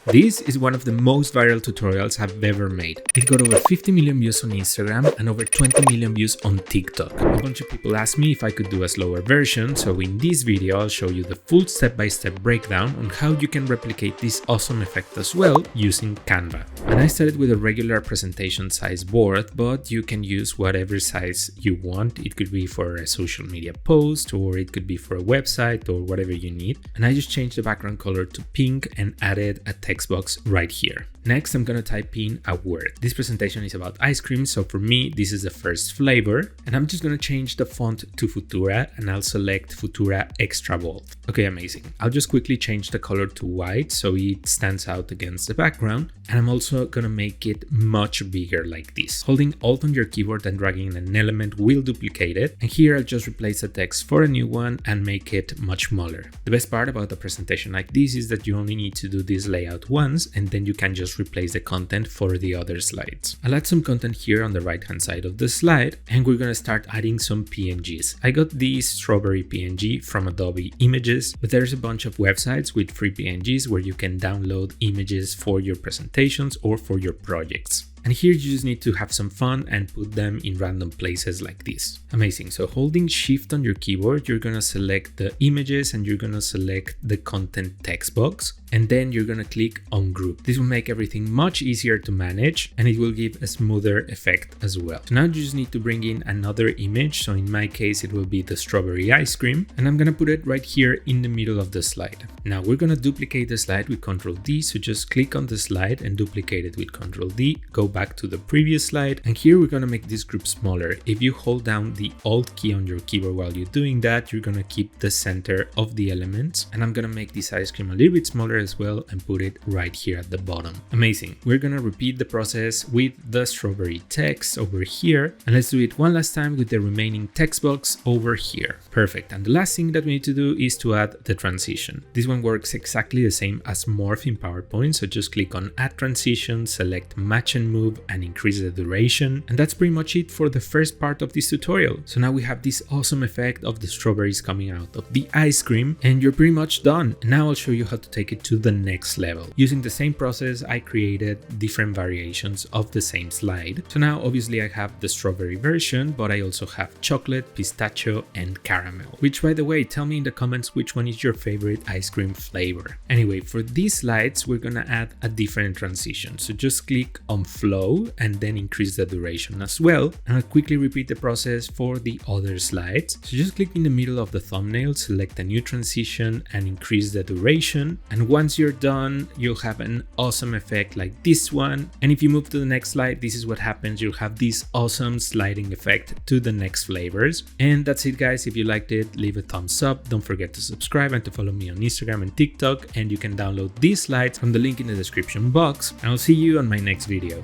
This is one of the most viral tutorials I've ever made. It got over 50 million views on Instagram and over 20 million views on TikTok. A bunch of people asked me if I could do a slower version, so in this video I'll show you the full step-by-step breakdown on how you can replicate this awesome effect as well using Canva. And I started with a regular presentation size board, but you can use whatever size you want. It could be for a social media post, or it could be for a website, or whatever you need. And I just changed the background color to pink and added a text box right here. Next, I'm gonna type in a word. This presentation is about ice cream, so for me, this is the first flavor. And I'm just gonna change the font to Futura, and I'll select Futura Extra Bold. Okay, amazing. I'll just quickly change the color to white so it stands out against the background. And I'm also gonna make it much bigger like this. Holding Alt on your keyboard and dragging an element will duplicate it. And here I'll just replace the text for a new one and make it much smaller. The best part about a presentation like this is that you only need to do this layout once, and then you can just replace the content for the other slides. I'll add some content here on the right hand side of the slide, and we're gonna start adding some PNGs. I got this strawberry PNG from Adobe Images, but there's a bunch of websites with free PNGs where you can download images for your presentations or for your projects. And here you just need to have some fun and put them in random places like this. Amazing. So holding Shift on your keyboard, you're gonna select the images and you're gonna select the content text box. And then you're gonna click on group. This will make everything much easier to manage, and it will give a smoother effect as well. So now you just need to bring in another image. So in my case, it will be the strawberry ice cream, and I'm gonna put it right here in the middle of the slide. Now we're gonna duplicate the slide with Ctrl D. So just click on the slide and duplicate it with Ctrl D. Go back to the previous slide, and here we're gonna make this group smaller. If you hold down the Alt key on your keyboard while you're doing that, you're gonna keep the center of the elements. And I'm gonna make this ice cream a little bit smaller as well and put it right here at the bottom. Amazing. We're gonna repeat the process with the strawberry text over here, and let's do it one last time with the remaining text box over here. Perfect. And the last thing that we need to do is to add the transition. This one works exactly the same as Morph in PowerPoint, so just click on Add Transition, select Match and Move, and increase the duration. And that's pretty much it for the first part of this tutorial. So now we have this awesome effect of the strawberries coming out of the ice cream, and you're pretty much done. Now I'll show you how to take it to the next level. Using the same process, I created different variations of the same slide. So now obviously I have the strawberry version, but I also have chocolate, pistachio, and caramel. Which, by the way, tell me in the comments which one is your favorite ice cream flavor. Anyway, for these slides, we're gonna add a different transition. So just click on Flow and then increase the duration as well. And I'll quickly repeat the process for the other slides. So just click in the middle of the thumbnail, select a new transition and increase the duration. And once you're done, you'll have an awesome effect like this one. And if you move to the next slide, this is what happens. You'll have this awesome sliding effect to the next flavors. And that's it, guys. If you liked it, leave a thumbs up. Don't forget to subscribe and to follow me on Instagram and TikTok. And you can download these slides from the link in the description box. And I'll see you on my next video.